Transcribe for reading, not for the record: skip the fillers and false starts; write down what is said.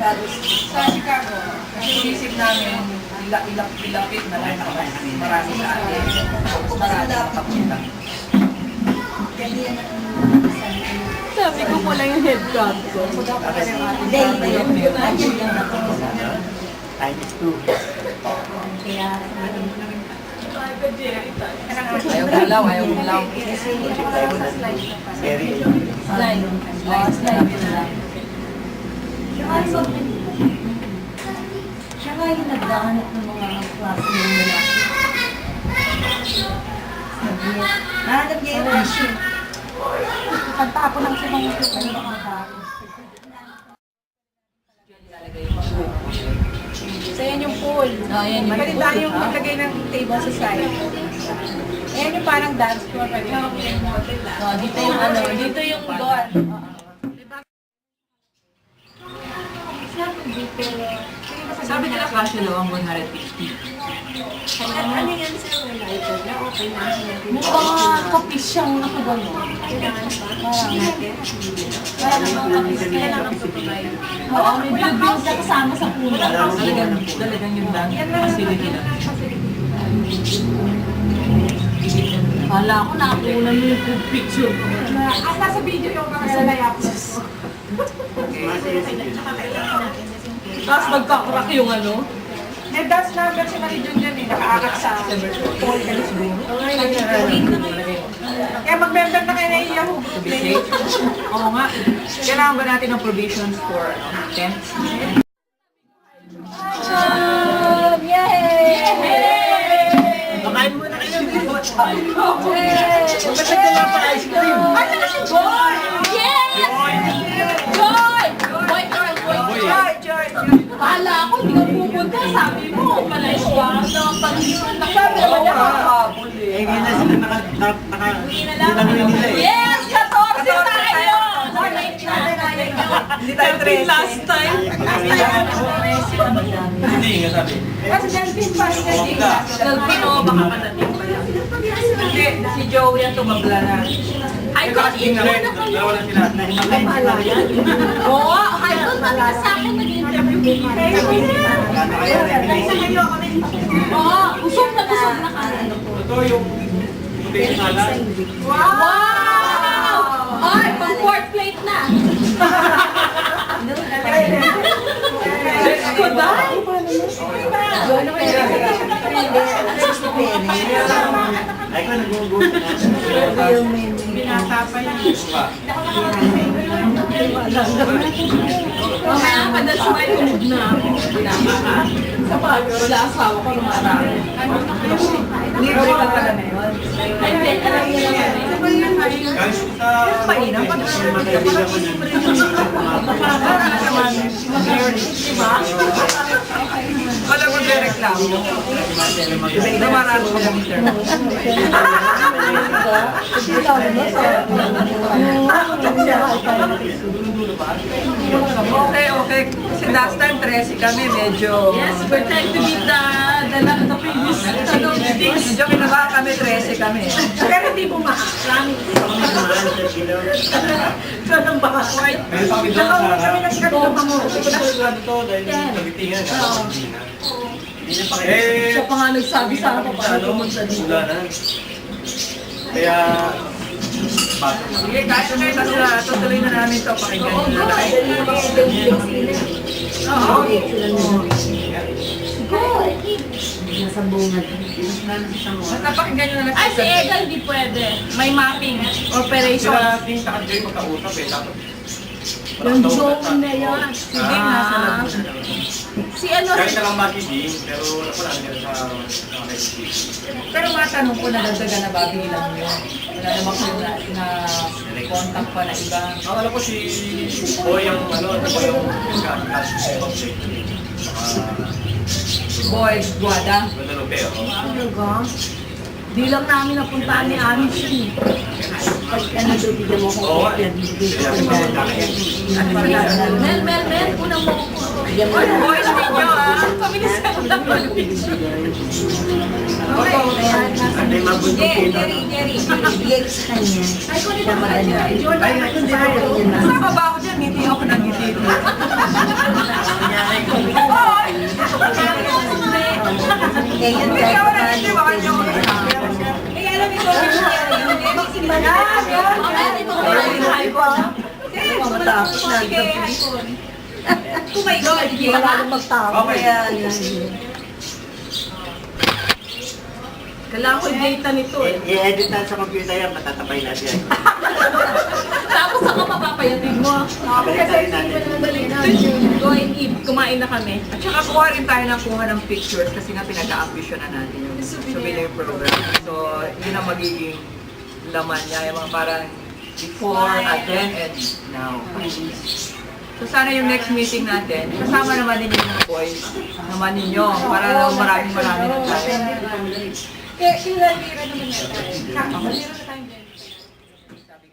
Sa Chicago. Kasi inisip namin, ilapit na lang ako. Marami sa atin. Marami makapunta. Sabi ko po lang yung head crab ko. Times 2. Ayaw gulaw, ayaw gulaw. Very Slide. Siya nga yung nagdahanap ng mga klase ng lalaki. Nahanap niya yung ratio. Pagtapo ng sibang ito ay makatapos. So, yan yung pool. Oh, yan yung Pwede tayong maglagay ng table sa side. Ayan yung parang dance floor. Pwede yung hotel lang. Oh, dito yung ano, dito yung door. Sabi nila kasya daw ang 150. Ano yan sa mga ito? Na okay na siya. Mukhang kapis siyang nakagano. Kailangan pa? Parang mga kapis. Kailangan ang tutulay. Oo, may build na kasama sa pool. Talagang yung lang. Facility lang. Kala ko nakakunan mo yung good picture ko. Nasa video yung mga layapos. Tapos magkakarak yung ano. May dance number si Marijun dyan eh, nakaakat sa pool ka na siguro. Kaya mag-member na kayo na Yahoo Group Play. Oo nga. Kailangan ba natin ng provisions for tents? Makain muna kayo ng bibot. Magkasag na lang pa ice cream. Ay, naka si Joy! Joy! Kala ko, hindi ka pupunta. Sabi mo, palayas ka. Pag-iwan na Sabi naman niya makakabol eh. Eh, ngayon na sila nila eh. Yes! 14 tayo! Hindi tayo 13. Last time. Hindi nga sabi. Kasi Delphine pa rin kasi. Delphine, oh, baka panatin pa yan. Hindi, si Joey ang tumabla na. I thought it Dalawa na sila. Oo, I thought talaga sa akin nag-interview ko. Oo, usog na kami. Ito yung big salad. Wow! Ay, pang fourth plate na. Ko dahil. Ay, ko nag-uubos na. Binata pa yan. Mamaya pa dahil sumay tumog na ako. Sa pagod, wala asawa ko lumarami. Libre ka pala na yun. Ay, hindi. Guys, sa Mainam pag mga kaibigan ko na wala ko reklamo. Iba marami ko lang sir. Okay. Kasi last time 13 kami, medyo... Yes, we're trying to beat the previous things. Medyo kinabahan kami, 13 kami. Pero hindi bumakas. Ito nang baka. Pero sabi doon sa sigurado to dahil nabitingan ka. Hindi niya pa kayo. Siya pa nga nagsabi sa akin paano pumunta dito. Wala na. Kaya, bata. Sige, kahit na kayo kasi tutuloy na namin ito, pakinggan nyo na lang. Oo. Nasa bungad. Basta pakinggan nyo na lang. Ay, si Ega hindi pwede. May mapping operation. Sila din sa kanila yung magkausap eh. Dapat. Yung zone na yan. Si Ding nasa loob. Si ano? Kahit na lang makiking, pero wala ko lang yan sa mga kaibigan. Pero matanong ko, nadagdagan na ba bilang nyo? Wala naman kayo na contact pa na iba. Akala ko si Boy yung ano po yung kasi sa object. Boy, Guada. Guadalupe, oh. Talaga? Di lang namin napuntaan ni Aris yun. Pag ano doon, bigyan mo akong Oo, kopya. Bigyan ko Mel, unang mo ko. Oy, boys, video ah. Pabilis ka lang mag-picture. Ano yung mabuntukin? Bigay ko sa kanya. Ay, ko nito Siya maganda. Ay, hindi Para rin yun na. Kasama ba ako dyan? Ngiti ako ng ngiti. nanay ko. Ganyan Hindi kahit ako paano. hindi baka niyo ako kasama. Eh, alam mo, matapos na. Oh my God, wala nang magtapos. Okay. Kailangan ko i-data nito eh. I-edit na sa computer yan, matatapay natin yan. Tapos ako mapapayatin mo. Balikan natin. Go and eat. Kumain na kami. At saka kuha rin tayo ng kuha ng pictures kasi nga pinag-a-ambisyon na natin yung souvenir program. So, yun ang magiging laman niya, yung mga parang before, at then, and now. So, sana yung next meeting natin, kasama naman ninyo yung boys naman ninyo para maraming na tayo. Kaya, yung lalira naman yan. Meron na tayong